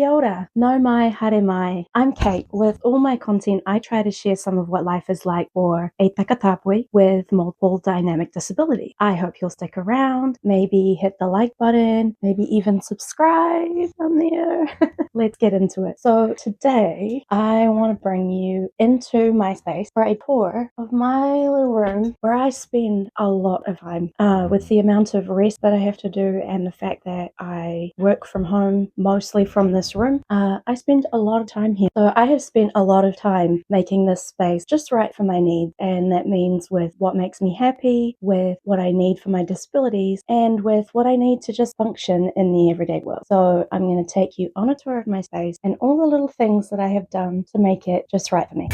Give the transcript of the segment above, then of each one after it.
Kia ora, no mai, haere mai. I'm Cait. With all my content, I try to share some of what life is like for a takatapui with multiple dynamic disability. I hope you'll stick around, maybe hit the like button, maybe even subscribe on there. Let's get into it. So today, I want to bring you into my space for a tour of my little room where I spend a lot of time. With the amount of rest that I have to do and the fact that I work from home mostly from this room, I spend a lot of time here. So I have spent a lot of time making this space just right for my needs, and that means with what makes me happy, with what I need for my disabilities, and with what I need to just function in the everyday world. So I'm going to take you on a tour of my space and all the little things that I have done to make it just right for me.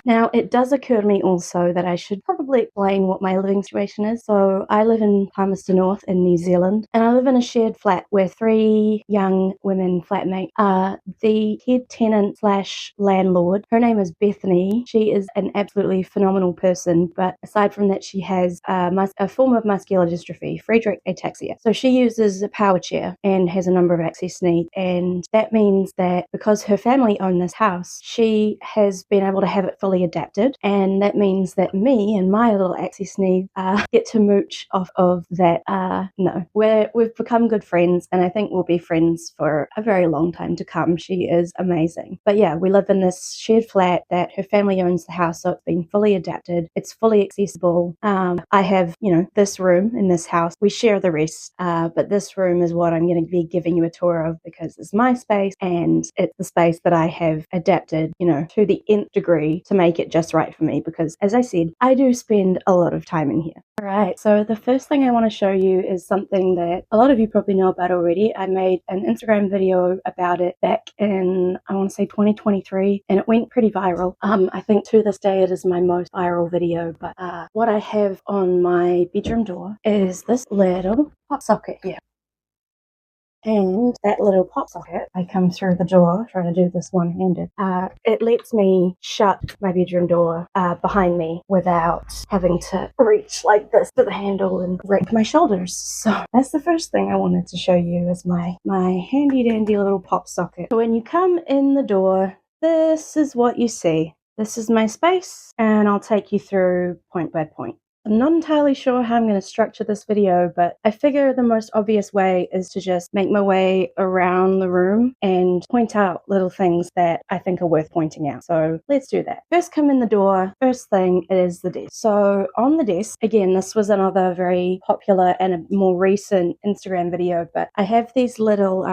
Now, it does occur to me also that I should probably explain what my living situation is. So I live in Palmerston North in New Zealand, and I live in a shared flat with 3 young women flatmates. The head tenant / landlord, her name is Bethany. She is an absolutely phenomenal person, but aside from that, she has a form of muscular dystrophy, Friedreich ataxia. So she uses a power chair and has a number of access needs, and that means that because her family own this house, she has been able to have it fully adapted, and that means that me and my little access needs get to mooch off of that. No, we've become good friends, and I think we'll be friends for a very long time to come. She is amazing. But yeah, we live in this shared flat that her family owns the house, so it's been fully adapted. It's fully accessible. I have, this room in this house. We share the rest, but this room is what I'm going to be giving you a tour of because it's my space, and it's the space that I have adapted, to the nth degree to make it just right for me, because as I said, I do spend a lot of time in here. Alright, so the first thing I want to show you is something that a lot of you probably know about already. I made an Instagram video about it back in, I want to say 2023, and it went pretty viral. I think to this day it is my most viral video, but what I have on my bedroom door is this little pop socket here. And that little pop socket, I come through the door, trying to do this one-handed. It lets me shut my bedroom door behind me without having to reach like this to the handle and wreck my shoulders. So that's the first thing I wanted to show you is my handy-dandy little pop socket. So when you come in the door, this is what you see. This is my space, and I'll take you through point by point. I'm not entirely sure how I'm going to structure this video, but I figure the most obvious way is to just make my way around the room and point out little things that I think are worth pointing out. So let's do that. First come in the door, first thing is the desk. So on the desk, again, this was another very popular and a more recent Instagram video, but I have these little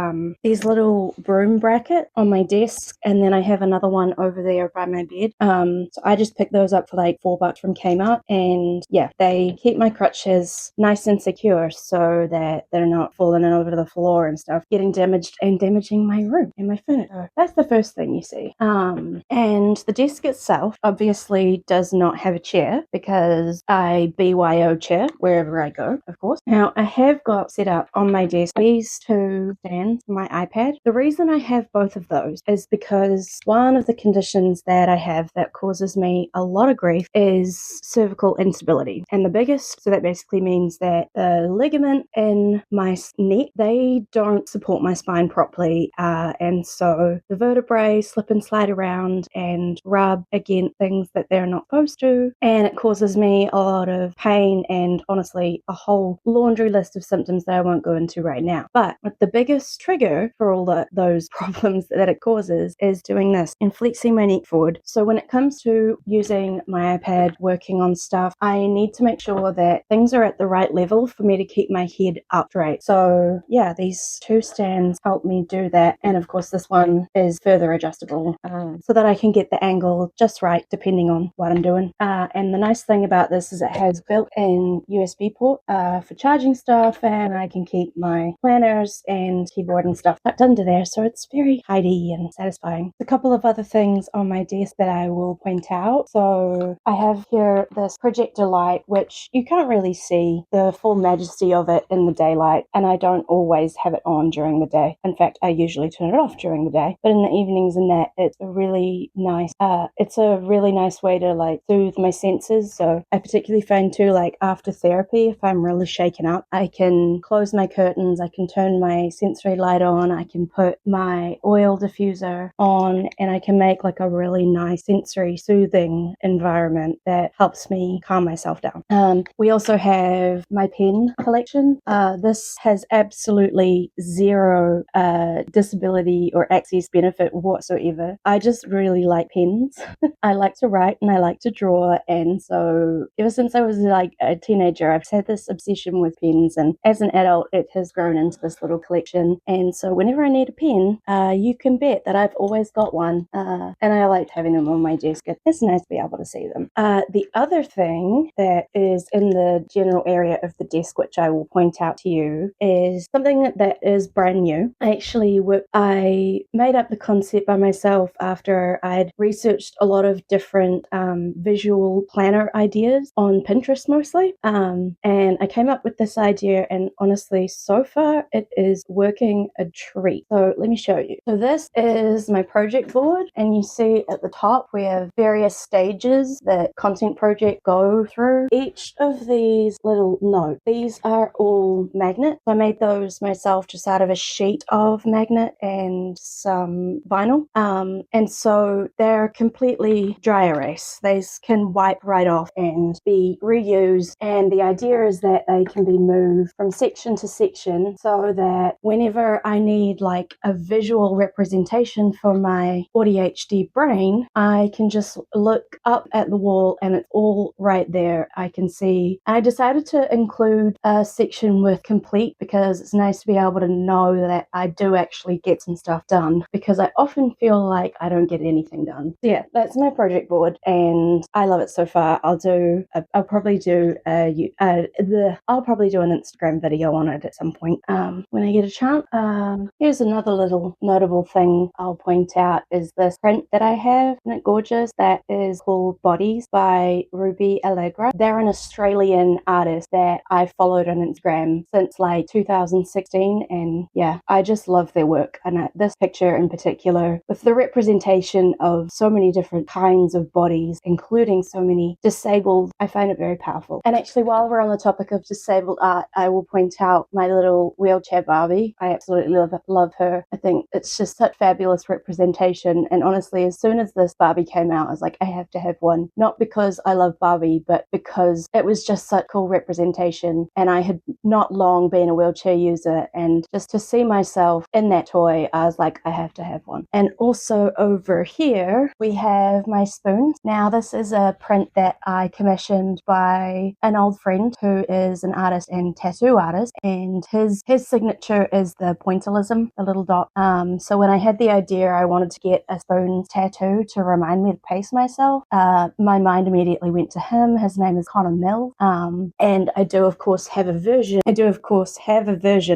broom bracket on my desk, and then I have another one over there by my bed. So I just picked those up for like $4 from Kmart, and yeah, they keep my crutches nice and secure so that they're not falling over the floor and stuff, getting damaged and damaging my room and my furniture. That's the first thing you see. And the desk itself obviously does not have a chair because I BYO chair wherever I go, of course. Now, I have got set up on my desk these 2 stands for my iPad. The reason I have both of those is because one of the conditions that I have that causes me a lot of grief is cervical instability. And the biggest, so that basically means that the ligament in my neck, they don't support my spine properly, and so the vertebrae slip and slide around and rub against things that they're not supposed to, and it causes me a lot of pain and honestly a whole laundry list of symptoms that I won't go into right now. But the biggest trigger for all those problems that it causes is doing this and flexing my neck forward. So when it comes to using my iPad, working on stuff, I need to make sure that things are at the right level for me to keep my head up straight. So yeah, these 2 stands help me do that, and of course this one is further adjustable so that I can get the angle just right depending on what I'm doing. And the nice thing about this is it has built-in USB port for charging stuff, and I can keep my planners and keyboard and stuff tucked under there, so it's very tidy and satisfying. A couple of other things on my desk that I will point out. So I have here this projector light light, which you can't really see the full majesty of it in the daylight, and I don't always have it on during the day. In fact, I usually turn it off during the day, but in the evenings and that, it's a really nice way to like soothe my senses. So I particularly find too, like after therapy, if I'm really shaken up, I can close my curtains, I can turn my sensory light on, I can put my oil diffuser on, and I can make like a really nice sensory soothing environment that helps me calm myself down. We also have my pen collection. This has absolutely zero disability or access benefit whatsoever. I just really like pens. I like to write and I like to draw, and so ever since I was like a teenager, I've had this obsession with pens, and as an adult, it has grown into this little collection. And so whenever I need a pen, you can bet that I've always got one, and I like having them on my desk. It's nice to be able to see them. The other thing that is in the general area of the desk, which I will point out to you, is something that is brand new. I made up the concept by myself after I'd researched a lot of different visual planner ideas on Pinterest mostly, and I came up with this idea, and honestly, so far it is working a treat. So let me show you. So this is my project board, and you see at the top we have various stages that content project go through. Each of these little notes, these are all magnets. I made those myself just out of a sheet of magnet and some vinyl, and so they're completely dry erase. These can wipe right off and be reused, and the idea is that they can be moved from section to section so that whenever I need like a visual representation for my ADHD brain, I can just look up at the wall and it's all right there. I can see. I decided to include a section with complete because it's nice to be able to know that I do actually get some stuff done, because I often feel like I don't get anything done. So yeah, that's my project board, and I love it so far. I'll probably do an Instagram video on it at some point when I get a chance. Here's another little notable thing I'll point out is this print that I have. Isn't it gorgeous? That is called Bodies by Ruby Allegra. They're an Australian artist that I've followed on Instagram since like 2016, and yeah, I just love their work. And this picture in particular, with the representation of so many different kinds of bodies, including so many disabled, I find it very powerful. And actually, while we're on the topic of disabled art, I will point out my little wheelchair Barbie. I absolutely love her. I think it's just such fabulous representation. And honestly, as soon as this Barbie came out, I was like, I have to have one. Not because I love Barbie, but because it was just such cool representation. And I had not long been a wheelchair user, and just to see myself in that toy, I was like, I have to have one. And also over here, we have my spoons. Now, this is a print that I commissioned by an old friend who is an artist and tattoo artist, and his signature is the pointillism, the little dot. So when I had the idea I wanted to get a spoon tattoo to remind me to pace myself, my mind immediately went to him. His name is Connor Mill, and I do of course have a version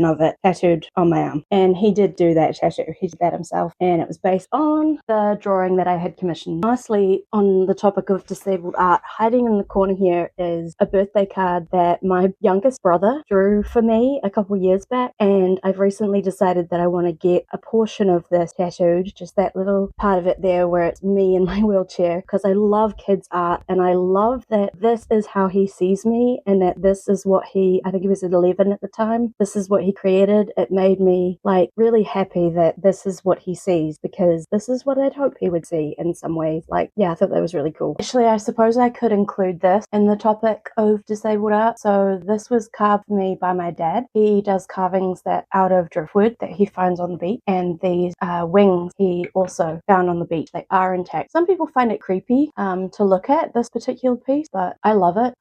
of it tattooed on my arm, and he did do that tattoo. He did that himself, and it was based on the drawing that I had commissioned. Lastly, on the topic of disabled art, hiding in the corner here is a birthday card that my youngest brother drew for me a couple years back, and I've recently decided that I want to get a portion of this tattooed, just that little part of it there where it's me in my wheelchair, because I love kids' art, and I love that this is how he sees me, and that this is what I think he was 11 at the time, this is what he created. It made me like really happy that this is what he sees, because this is what I'd hope he would see in some ways. Like, yeah, I thought that was really cool. Actually, I suppose I could include this in the topic of disabled art. So this was carved for me by my dad. He does carvings that out of driftwood that he finds on the beach, and these wings he also found on the beach. They are intact. Some people find it creepy to look at this particular piece, but I love it.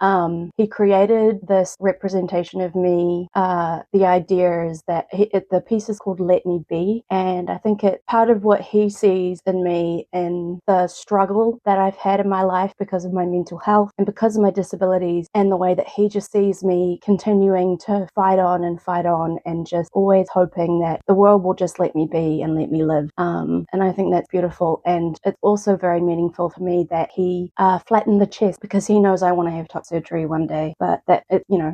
He created this representation of me. The idea is that the piece is called Let Me Be, and I think part of what he sees in me and the struggle that I've had in my life because of my mental health and because of my disabilities, and the way that he just sees me continuing to fight on and just always hoping that the world will just let me be and let me live. And I think that's beautiful, and it's also very meaningful for me that he flattened the chest, because he knows I want to have top surgery one day, but that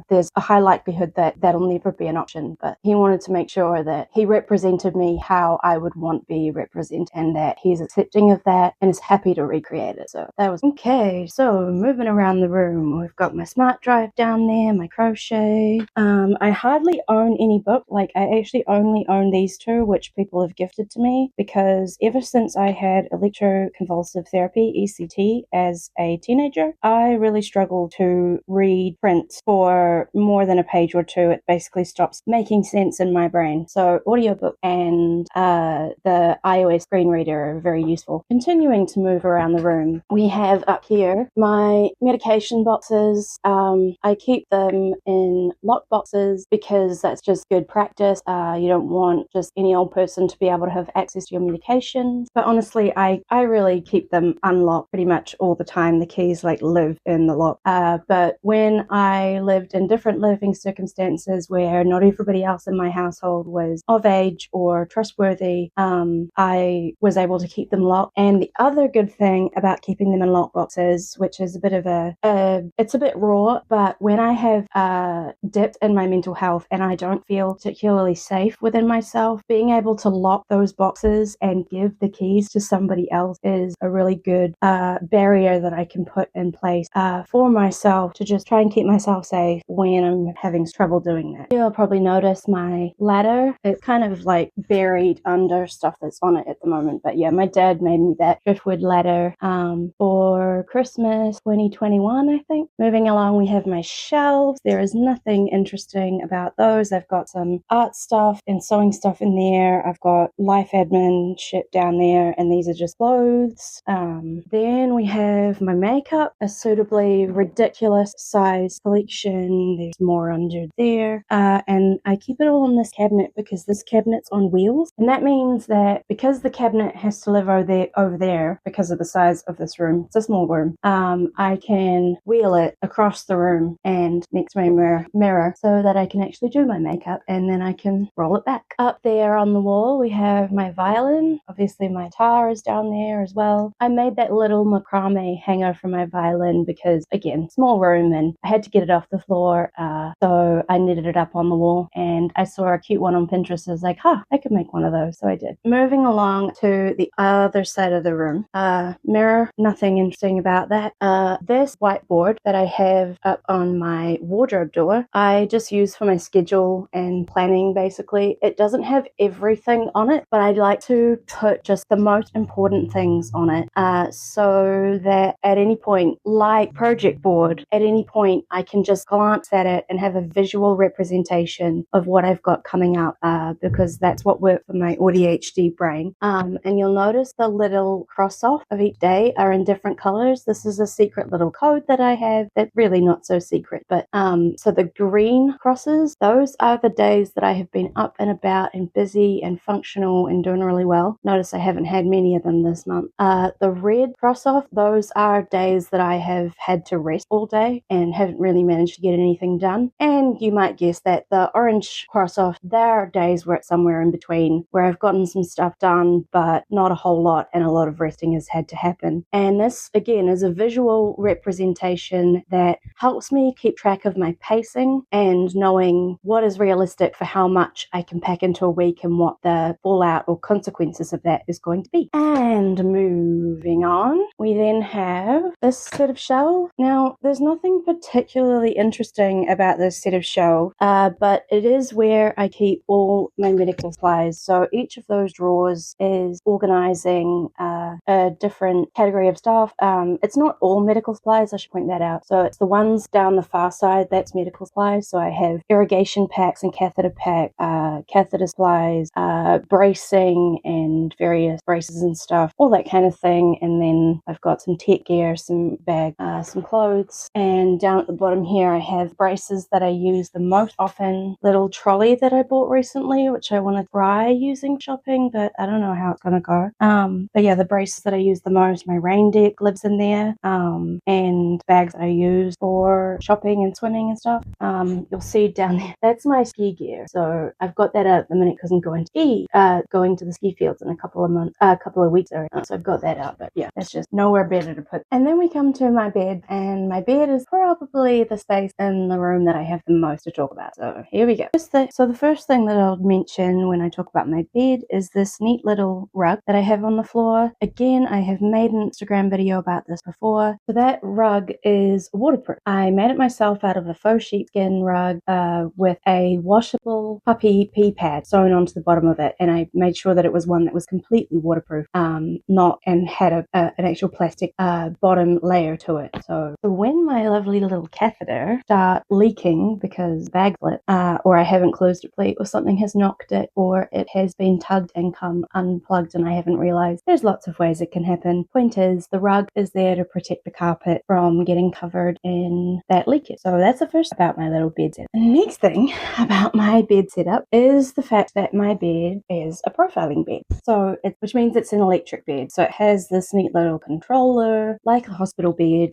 there's a high likelihood that that'll never be an option. But he wanted to make sure that he represented me how I would want to be represented, and that he's accepting of that and is happy to recreate it. So that was okay. So moving around the room, we've got my smart drive down there, my crochet. I hardly own any book. Like, I actually only own these two, which people have gifted to me, because ever since I had electroconvulsive therapy, ECT, as a teenager, I really struggled to read print for more than a page or two. It basically stops making sense in my brain. So audiobook and the iOS screen reader are very useful. Continuing to move around the room, we have up here my medication boxes. I keep them in locked boxes because that's just good practice. You don't want just any old person to be able to have access to your medications. But honestly, I really keep them unlocked pretty much all the time. The keys live in the lock. But when I lived in different living circumstances where not everybody else in my household was of age or trustworthy, I was able to keep them locked. And the other good thing about keeping them in lock boxes, which is a bit of it's a bit raw, but when I have dipped in my mental health and I don't feel particularly safe within myself, being able to lock those boxes and give the keys to somebody else is a really good barrier that I can put in place for myself to just try and keep myself safe when I'm having trouble doing that. You'll probably notice my ladder. It's kind of buried under stuff that's on it at the moment, but yeah, my dad made me that driftwood ladder for Christmas 2021, I think. Moving along, we have my shelves. There is nothing interesting about those. I've got some art stuff and sewing stuff in there. I've got life admin shit down there, and these are just clothes. Then we have my makeup, a suitably ridiculous size collection. There's more under there. And I keep it all in this cabinet because this cabinet's on wheels. And that means that because the cabinet has to live over there because of the size of this room, it's a small room, I can wheel it across the room and next to my mirror so that I can actually do my makeup, and then I can roll it back. Up there on the wall, we have my violin. Obviously, my guitar is down there as well. I made that little macrame hanger for my violin because, again, small room and I had to get it off the floor, so I knitted it up on the wall, and I saw a cute one on Pinterest. I was like, I could make one of those, so I did. Moving along to the other side of the room. Mirror, nothing interesting about that. This whiteboard that I have up on my wardrobe door, I just use for my schedule and planning, basically. It doesn't have everything on it, but I like to put just the most important things on it, so that at any point, like project board, at any point I can just glance at it and have a visual representation of what I've got coming up, because that's what worked for my ADHD brain. And you'll notice the little cross off of each day are in different colors. This is a secret little code that I have that's really not so secret, but so the green crosses, those are the days that I have been up and about and busy and functional and doing really well. Notice I haven't had many of them this month. The red cross off, those are days that I have had to rest all day and haven't really managed to get anything done. And you might guess that the orange cross off, there are days where it's somewhere in between, where I've gotten some stuff done, but not a whole lot, and a lot of resting has had to happen. And this, again, is a visual representation that helps me keep track of my pacing and knowing what is realistic for how much I can pack into a week and what the fallout or consequences of that is going to be. And moving on, we then have this set of shelves. Now, there's nothing particularly interesting about this set of shelves, but it is where I keep all my medical supplies. So each of those drawers is organizing a different category of stuff. It's not all medical supplies, I should point that out. So it's the ones down the far side, that's medical supplies. So I have irrigation packs and catheter pack, catheter supplies, bracing and various braces and stuff, all that kind of thing. And then I've got some tech gear, some bag, some clothes. And down at the bottom here, I have braces that I use the most often. Little trolley that I bought recently, which I want to try using shopping, but I don't know how it's going to go. But yeah, the braces that I use the most, my rain deck lives in there, and bags that I use for shopping and swimming and stuff. You'll see down there, that's my ski gear. So I've got that out at the minute because I'm going to the ski fields in a couple of weeks. So I've got that out, but yeah, that's just nowhere better to put. And then we come to my bed, and my bed is probably the space in the room that I have the most to talk about. So here we go. So the first thing that I'll mention when I talk about my bed is this neat little rug that I have on the floor. Again, I have made an Instagram video about this before. So that rug is waterproof. I made it myself out of a faux sheepskin rug with a washable puppy pee pad sewn onto the bottom of it, and I made sure that it was one that was completely waterproof, and had an actual plastic bottom layer to it. So when my lovely little catheter starts leaking because the bag's lit, or I haven't closed it fully, or something has knocked it, or it has been tugged and come unplugged and I haven't realized, there's lots of ways it can happen. Point is, the rug is there to protect the carpet from getting covered in that leakage. So that's the first about my little bed setup. The next thing about my bed setup is the fact that my bed is a profiling bed. Which means it's an electric bed. So it has this neat little controller, like a hospital bed.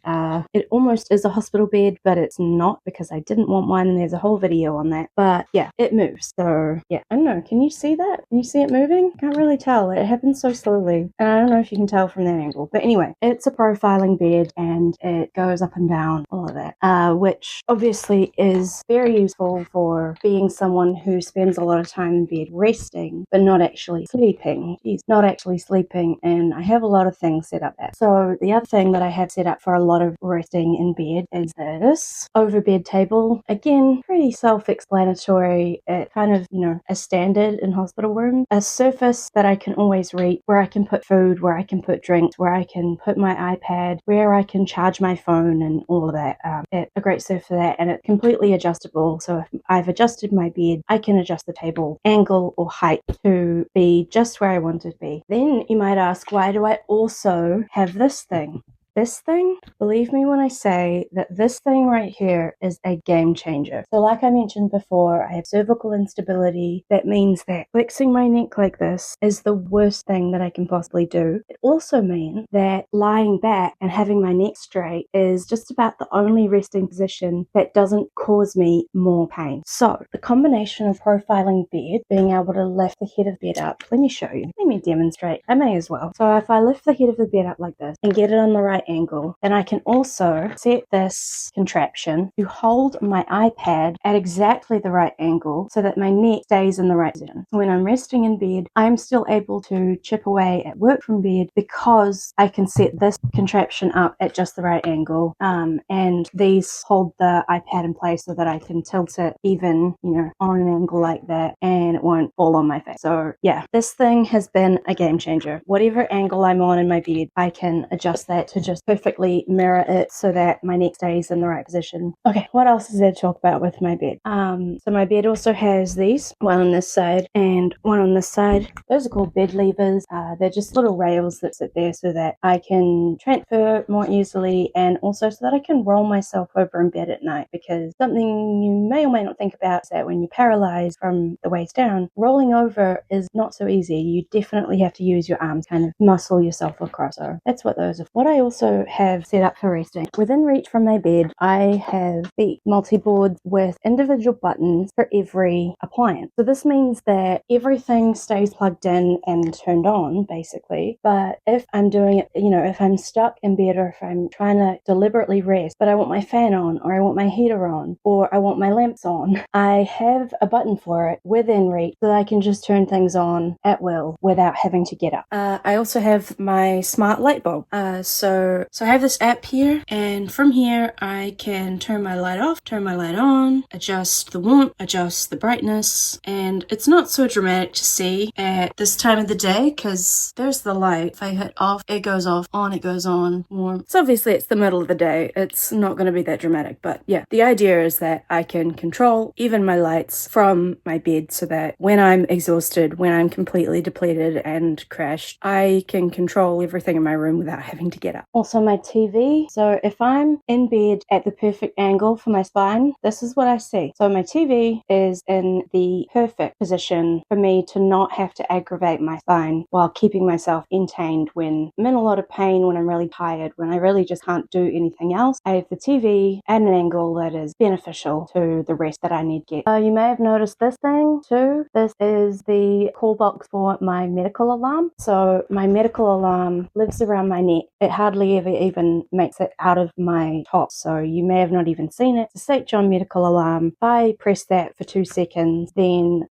It almost is a hospital bed, but it's not because I didn't want one, and there's a whole video on that. But yeah, it moves. So yeah, I don't know. Can you see that? Can you see it moving? Can't really tell. It happens so slowly. And I don't know if you can tell from that angle. But anyway, it's a profiling bed and it goes up and down, all of that. Which obviously is very useful for being someone who spends a lot of time in bed resting, but not actually sleeping. Not actually sleeping, and I have a lot of things set up there. So the other thing that I have set up for a lot of resting in bed is this over bed table. Again, pretty self-explanatory. It kind of, a standard in hospital rooms. A surface that I can always reach, where I can put food, where I can put drinks, where I can put my iPad, where I can charge my phone and all of that. It's a great surface for that, and it's completely adjustable. So if I've adjusted my bed, I can adjust the table angle or height to be just where I want it to be. Then you might ask, why do I also have this thing? This thing, believe me when I say that this thing right here is a game changer. So like I mentioned before, I have cervical instability. That means that flexing my neck like this is the worst thing that I can possibly do. It also means that lying back and having my neck straight is just about the only resting position that doesn't cause me more pain. So the combination of profiling bed, being able to lift the head of bed up, let me show you. Let me demonstrate. I may as well. So if I lift the head of the bed up like this and get it on the right angle, then I can also set this contraption to hold my iPad at exactly the right angle so that my neck stays in the right position. When I'm resting in bed, I'm still able to chip away at work from bed because I can set this contraption up at just the right angle, and these hold the iPad in place so that I can tilt it even, on an angle like that, and it won't fall on my face. So yeah, this thing has been a game changer. Whatever angle I'm on in my bed, I can adjust that to just perfectly mirror it so that my neck stays in the right position. Okay, what else is there to talk about with my bed? So my bed also has these, one on this side and one on this side. Those are called bed levers. They're just little rails that sit there so that I can transfer more easily, and also so that I can roll myself over in bed at night, because something you may or may not think about is that when you're paralyzed from the waist down, rolling over is not so easy. You definitely have to use your arms, kind of muscle yourself across. So that's what those are for. What I also have set up for resting, within reach from my bed, I have the multi-boards with individual buttons for every appliance. So this means that everything stays plugged in and turned on, basically. But if I'm doing it, if I'm stuck in bed, or if I'm trying to deliberately rest, but I want my fan on, or I want my heater on, or I want my lamps on, I have a button for it within reach so that I can just turn things on at will without having to get up. I also have my smart light bulb. So I have this app here, and from here I can turn my light off, turn my light on, adjust the warmth, adjust the brightness, and it's not so dramatic to see at this time of the day because there's the light. If I hit off, it goes off, on, it goes on, warm. So obviously it's the middle of the day. It's not going to be that dramatic, but yeah, the idea is that I can control even my lights from my bed so that when I'm exhausted, when I'm completely depleted and crashed, I can control everything in my room without having to get up. Also my TV. So if I'm in bed at the perfect angle for my spine, this is what I see. So my TV is in the perfect position for me to not have to aggravate my spine while keeping myself entertained when I'm in a lot of pain, when I'm really tired, when I really just can't do anything else. I have the TV at an angle that is beneficial to the rest that I need to get. You may have noticed this thing too. This is the call box for my medical alarm. So my medical alarm lives around my neck. It hardly hardly ever even makes it out of my top, so you may have not even seen it. It's a St. John medical alarm. If I press that for 2 seconds, then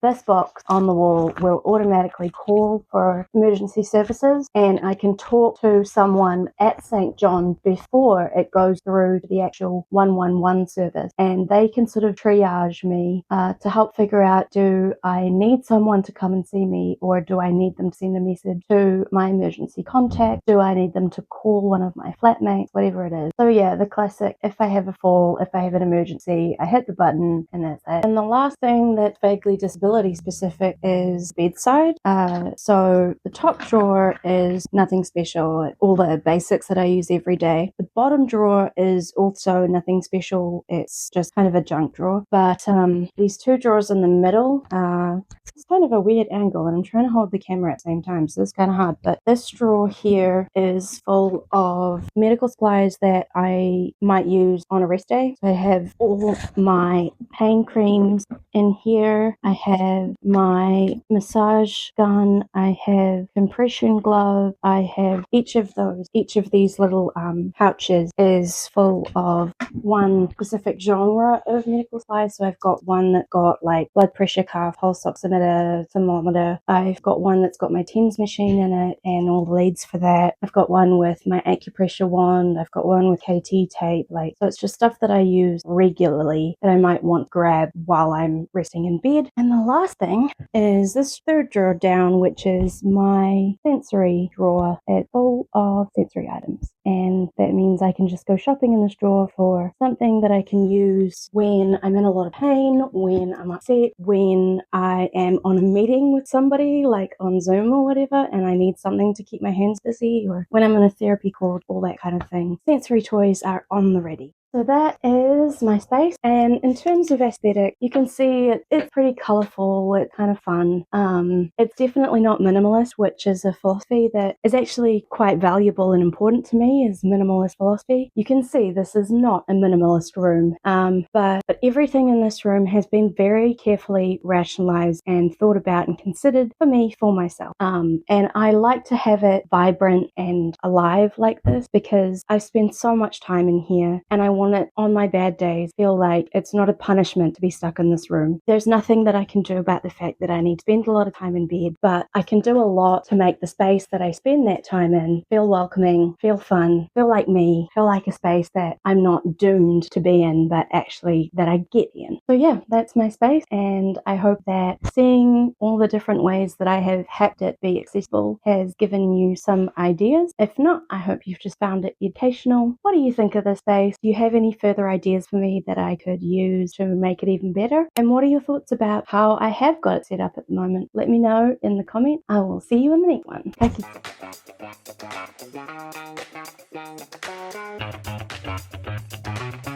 this box on the wall will automatically call for emergency services, and I can talk to someone at St. John before it goes through to the actual 111 service, and they can sort of triage me to help figure out, do I need someone to come and see me, or do I need them to send a message to my emergency contact? Do I need them to call one of my flatmates? Whatever it is. So yeah, the classic, if I have a fall, if I have an emergency, I hit the button and that's it. And the last thing that's vaguely disability specific is bedside. So the top drawer is nothing special, all the basics that I use every day. The bottom drawer is also nothing special, it's just kind of a junk drawer. But these two drawers in the middle, it's kind of a weird angle, and I'm trying to hold the camera at the same time, so it's kind of hard. But this drawer here is full of medical supplies that I might use on a rest day. So I have all my pain creams in here. I have my massage gun. I have compression glove. I have each of these little pouches is full of one specific genre of medical supplies. So I've got one that got like blood pressure cuff, pulse oximeter, thermometer. I've got one that's got my TENS machine in it and all the leads for that. I've got one with my acupressure wand. I've got one with Cait tape. So it's just stuff that I use regularly that I might want to grab while I'm resting in bed. And the last thing is this third drawer down, which is my sensory drawer. It's full of sensory items, and that means I can just go shopping in this drawer for something that I can use when I'm in a lot of pain, when I'm upset, when I am on a meeting with somebody like on Zoom or whatever, and I need something to keep my hands busy, or when I'm in a therapy course, all that kind of thing. Sensory toys are on the ready. So that is my space, and in terms of aesthetic, you can see it's pretty colourful, it's kind of fun. It's definitely not minimalist, which is a philosophy that is actually quite valuable and important to me, is minimalist philosophy. You can see this is not a minimalist room, but everything in this room has been very carefully rationalised and thought about and considered for me, for myself. And I like to have it vibrant and alive like this because I spend so much time in here, and I want it on my bad days feel like it's not a punishment to be stuck in this room. There's nothing that I can do about the fact that I need to spend a lot of time in bed, but I can do a lot to make the space that I spend that time in feel welcoming, feel fun, feel like me, feel like a space that I'm not doomed to be in, but actually that I get in. So yeah, that's my space, and I hope that seeing all the different ways that I have hacked it be accessible has given you some ideas. If not, I hope you've just found it educational. What do you think of this space? Do you have any further ideas for me that I could use to make it even better? And what are your thoughts about how I have got it set up at the moment? Let me know in the comment. I will see you in the next one. Ka kite.